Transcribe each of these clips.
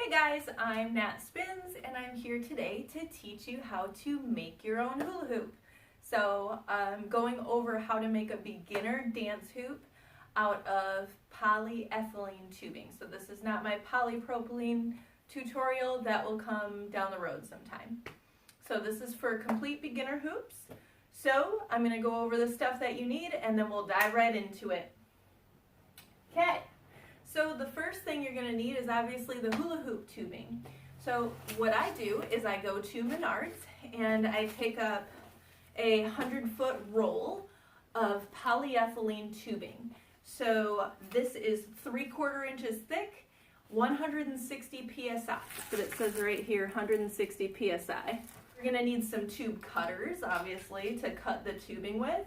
Hey guys, I'm Nat Spinz and I'm here today to teach you how to make your own hula hoop. So I'm going over how to make a beginner dance hoop out of polyethylene tubing. So this is not my polypropylene tutorial, that will come down the road sometime. So this is for complete beginner hoops. So I'm going to go over the stuff that you need and then we'll dive right into it. Okay. So the first thing you're going to need is obviously the hula hoop tubing. So what I do is I go to Menards and I pick up a 100-foot roll of polyethylene tubing. So this is 3/4 inches thick, 160 psi. But it says right here 160 psi. We're going to need some tube cutters, obviously, to cut the tubing with.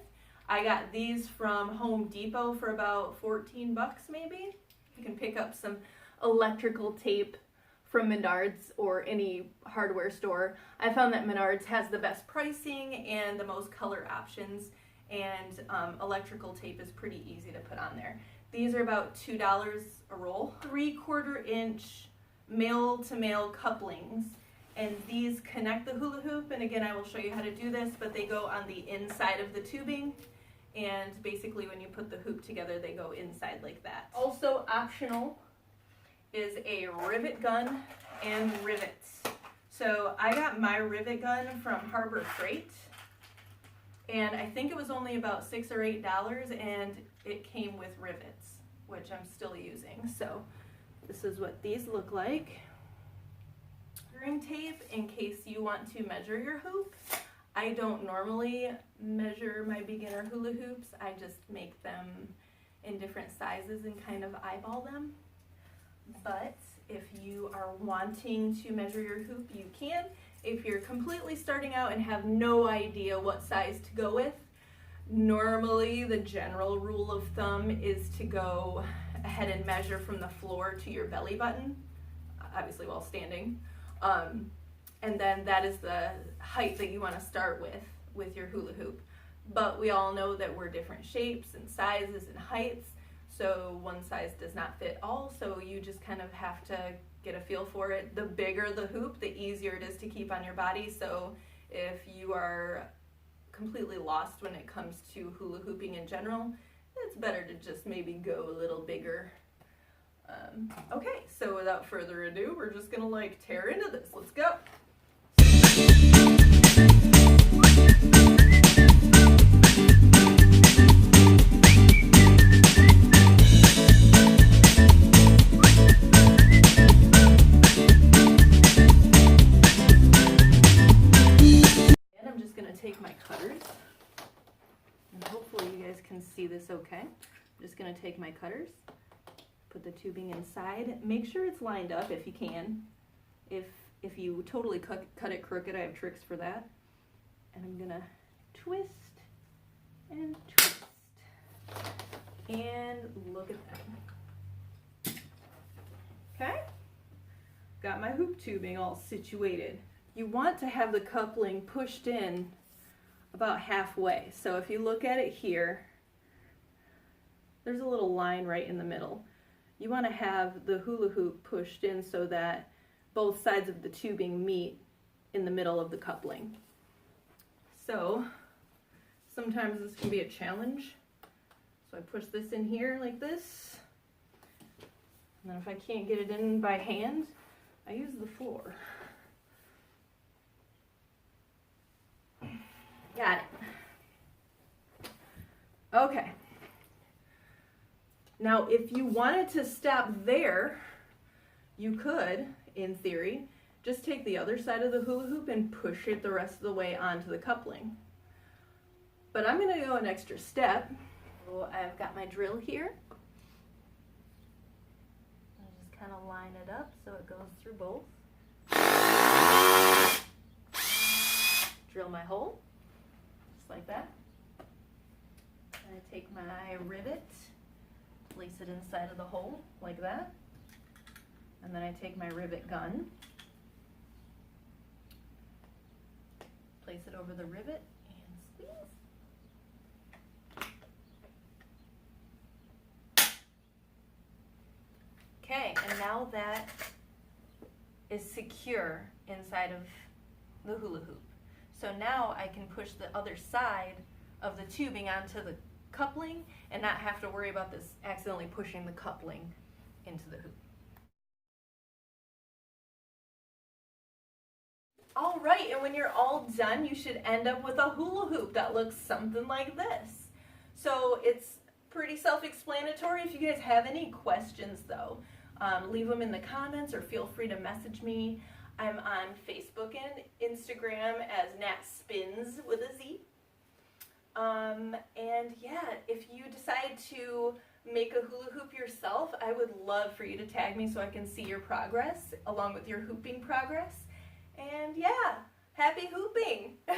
I got these from Home Depot for about 14 bucks maybe. You can pick up some electrical tape from Menards or any hardware store. I found that Menards has the best pricing and the most color options, and electrical tape is pretty easy to put on there. These are about $2 a roll. 3/4 inch male-to-male couplings, and these connect the hula hoop, and again I will show you how to do this, but they go on the inside of the tubing. And basically when you put the hoop together, they go inside like that. Also optional is a rivet gun and rivets. So I got my rivet gun from Harbor Freight, and I think it was only about $6 or $8, and it came with rivets, which I'm still using. So this is what these look like. Measuring tape in case you want to measure your hoop. I don't normally measure my beginner hula hoops. I just make them in different sizes and kind of eyeball them. But if you are wanting to measure your hoop, you can. If you're completely starting out and have no idea what size to go with, normally the general rule of thumb is to go ahead and measure from the floor to your belly button, obviously while standing. And then that is the height that you want to start with your hula hoop. But we all know that we're different shapes and sizes and heights, so one size does not fit all, so you just kind of have to get a feel for it. The bigger the hoop, the easier it is to keep on your body, so if you are completely lost when it comes to hula hooping in general, it's better to just maybe go a little bigger. Okay, so without further ado, we're just gonna like tear into this. Let's go. And I'm just gonna take my cutters, and hopefully you guys can see this okay. I'm just gonna take my cutters, put the tubing inside. Make sure it's lined up if you can. If you totally cut it crooked, I have tricks for that. And I'm gonna twist and twist. And look at that. Okay? Got my hoop tubing all situated. You want to have the coupling pushed in about halfway. So if you look at it here, there's a little line right in the middle. You want to have the hula hoop pushed in so that both sides of the tubing meet in the middle of the coupling. So sometimes this can be a challenge. So I push this in here like this. And then if I can't get it in by hand, I use the floor. Got it. Okay. Now, if you wanted to stop there, you could, in theory, just take the other side of the hula hoop and push it the rest of the way onto the coupling. But I'm going to go an extra step. So I've got my drill here. I just kind of line it up so it goes through both. Drill my hole, just like that. And I take my rivet, place it inside of the hole like that, and then I take my rivet gun, place it over the rivet and squeeze. Okay, and now that is secure inside of the hula hoop. So now I can push the other side of the tubing onto the coupling and not have to worry about this accidentally pushing the coupling into the hoop. All right, and when you're all done, you should end up with a hula hoop that looks something like this. So it's pretty self-explanatory. If you guys have any questions though, leave them in the comments or feel free to message me. I'm on Facebook and Instagram as Nat Spinz with a Z. And yeah, if you decide to make a hula hoop yourself, I would love for you to tag me so I can see your progress along with your hooping progress. And yeah, happy hooping!